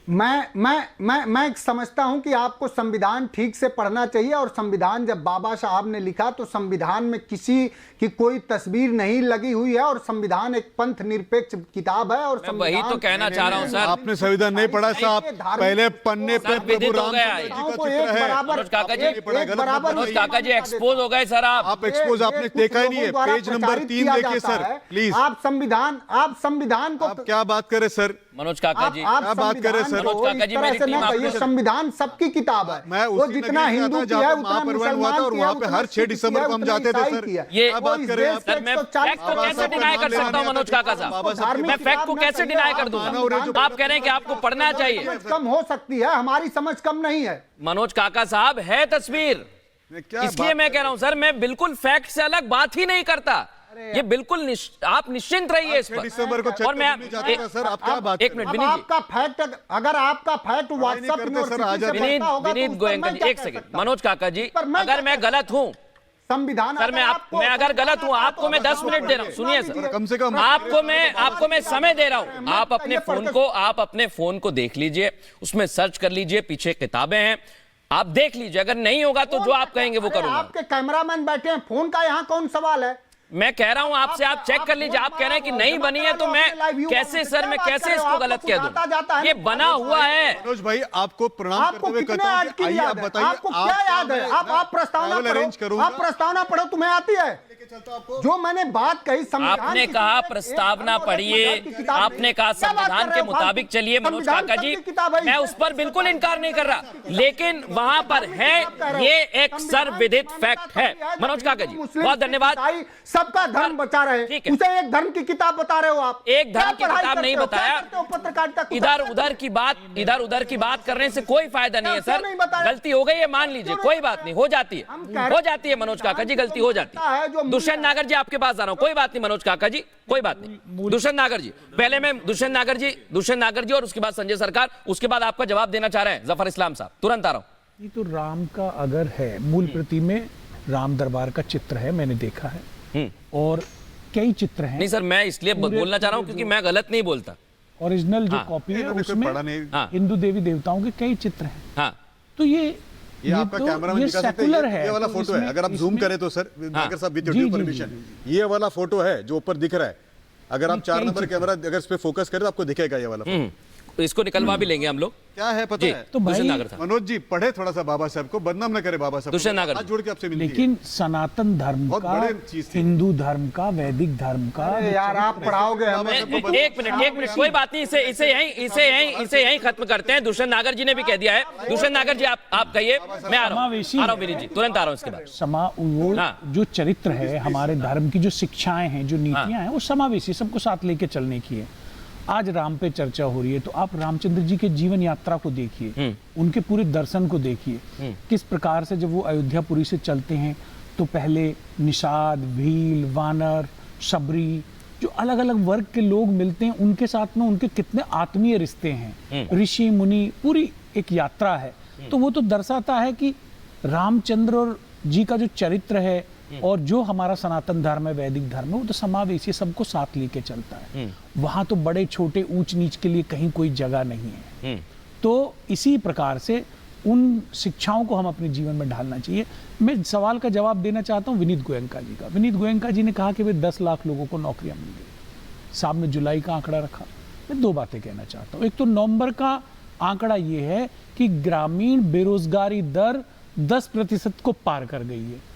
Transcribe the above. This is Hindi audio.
मैं समझता हूं कि आपको संविधान ठीक से पढ़ना चाहिए, और संविधान जब बाबा साहब ने लिखा तो संविधान में किसी की कोई तस्वीर नहीं लगी हुई है, और संविधान एक पंथ निरपेक्ष किताब है। और वही तो कहना चाह रहा हूं सर, आपने संविधान नहीं पढ़ा साहब, पहले पन्ने पर प्रभु राम काका जी एक्सपोज हो गए सर। आप एक्सपोज आपने देखा ही नहीं है। पेज नंबर 3 देखिए सर प्लीज। आप संविधान को क्या बात करें सर मनोज काका जी, क्या बात करें सर? मनोज काका जी मेरी टीम आपको संविधान सबकी किताब है। मैं वो जितना हिंदू की है उतना मुसलमान और वहाँ पे हर 6 दिसंबर को हम जाते थे सर। ये बात करें सर, मैं फैक्ट को कैसे डिनाई कर सकता हूँ मनोज काका साहब? मैं फैक्ट को कैसे डिनाई कर दूंगा? आप कह रहे हैं कि आपको पढ़ना चाहिए। कम हो सकती है, हमारी समझ कम नहीं है। मनोज काका साहब है तस्वीर, इसलिए मैं कह रहा हूं सर, मैं बिल्कुल फैक्ट से अलग बात ही नहीं करता। ये बिल्कुल आप निश्चिंत रहिए इस पर। दिसंबर को और मैं सर आप क्या बात एक मिनट विनीत, आपका फैक्ट, अगर आपका फैक्ट व्हाट्सएप विनीत गोयंका जी एक सेकंड। मनोज काका जी अगर मैं गलत हूं, संविधान सर मैं अगर गलत हूं, आपको मैं 10 मिनट दे रहा हूं। सुनिए सर, कम से कम आपको मैं समय दे रहा हूं। आप अपने फोन को देख लीजिए, उसमें सर्च कर लीजिए, पीछे किताबें हैं, आप देख लीजिए। अगर नहीं होगा तो जो आप कहेंगे वो करूंगा। आपके कैमरामैन बैठे हैं, फोन का यहाँ कौन सवाल है? मैं कह रहा हूं आपसे, आप चेक कर लीजिए। आप कह रहे हैं कि नहीं बनी है, तो मैं कैसे सर, मैं कैसे इसको गलत कह दूं? ये बना हुआ है। मनोज भाई आपको प्रणाम करते हुए कहता हूं, आइए आप बताइए आपको क्या याद है? आप प्रस्तावना पढ़ो, तुम्हें आती है? जो मैंने बात कही, आपने कहा प्रस्तावना पढ़िए, आपने कहा संविधान के मुताबिक चलिए। मनोज काका जी मैं उस पर बिल्कुल इनकार नहीं कर रहा, लेकिन वहां पर है, ये एक सर्वविदित फैक्ट है। मनोज काका जी बहुत धन्यवाद। सबका धर्म बचा रहे, उसे एक धर्म की किताब बता रहे हो आप। एक धर्म की किताब नहीं बताया। इधर उधर की बात करने से कोई फायदा नहीं है सर। गलती हो गई है मान लीजिए, कोई बात नहीं, हो जाती है मनोज काका जी, गलती हो जाती है। दुष्यंत नागर जी आपके पास आ रहा हूं, कोई बात नहीं मनोज काका जी, कोई बात नहीं। दुष्यंत नागर जी, पहले मैं दुष्यंत नागर जी और उसके बाद संजय सरकार, उसके बाद आपका जवाब देना चाह रहे हैं जफर इस्लाम साहब, तुरंत आ रहा हूं। ये तो राम का अगर है, मूल प्रति में राम दरबार का चित्र है, मैंने देखा है, और कई चित्र हैं। नहीं सर, मैं इसलिए बोलना चाह रहा हूं क्योंकि मैं गलत नहीं बोलता। ओरिजिनल जो कॉपी है उसमें हिंदू देवी देवताओं के कई चित्र हैं। हाँ, तो ये आपका कैमरामैन दिखा सकते हैं, ये वाला फोटो है। अगर आप जूम करें तो सर, नागर साहब विद ड्यू परमिशन, ये वाला फोटो है जो ऊपर दिख रहा है। अगर आप 4 नंबर कैमरा अगर इस पे फोकस करें तो आपको दिखेगा ये वाला फोटो। तो इसको निकलवा भी लेंगे हम लोग। क्या है पता है तो मनोज जी, पढ़े थोड़ा सा बाबा साहब को, बदनाम न करे बाबा साहब। दुष्यंत नागर हाथ जोड़ के आपसे मिलती है। लेकिन सनातन धर्म का, हिंदू धर्म का, वैदिक धर्म का, यार आप पढ़ाओगे हमें। एक मिनट कोई बात नहीं, इसे यहीं खत्म करते हैं। दुष्यंत नागर जी ने भी कह दिया है। दुष्यंत नागर जी आप कहिए, मैं आ रहा हूँ विनीत जी, तुरंत आ रहा हूँ इसके बाद। जो चरित्र है हमारे धर्म की, जो शिक्षाएं हैं, जो नीतियां हैं, वो समावेशी, सबको साथ लेके चलने की है। आज राम पे चर्चा हो रही है, तो आप रामचंद्र जी के जीवन यात्रा को देखिए, उनके पूरे दर्शन को देखिए, किस प्रकार से जब वो अयोध्यापुरी से चलते हैं तो पहले निषाद, भील, वानर, शबरी, जो अलग अलग वर्ग के लोग मिलते हैं, उनके साथ में उनके कितने आत्मीय रिश्ते हैं, ऋषि मुनि, पूरी एक यात्रा है। तो वो तो दर्शाता है कि रामचंद्र जी का जो चरित्र है और जो हमारा सनातन धर्म है, वैदिक धर्म है, वो तो समावेशी, सबको साथ लेके चलता है। वहां तो बड़े छोटे ऊंच नीच के लिए कहीं कोई जगह नहीं है। तो इसी प्रकार से उन शिक्षाओं को हम अपने जीवन में ढालना चाहिए। मैं सवाल का जवाब देना चाहता हूं विनीत गोयंका जी का। विनीत गोयंका जी ने कहा कि वे 10 लाख लोगों को नौकरियां मिल गई। साहब ने जुलाई का आंकड़ा रखा। मैं 2 बातें कहना चाहता हूँ। एक तो नवंबर का आंकड़ा ये है कि ग्रामीण बेरोजगारी दर 10% को पार कर गई है।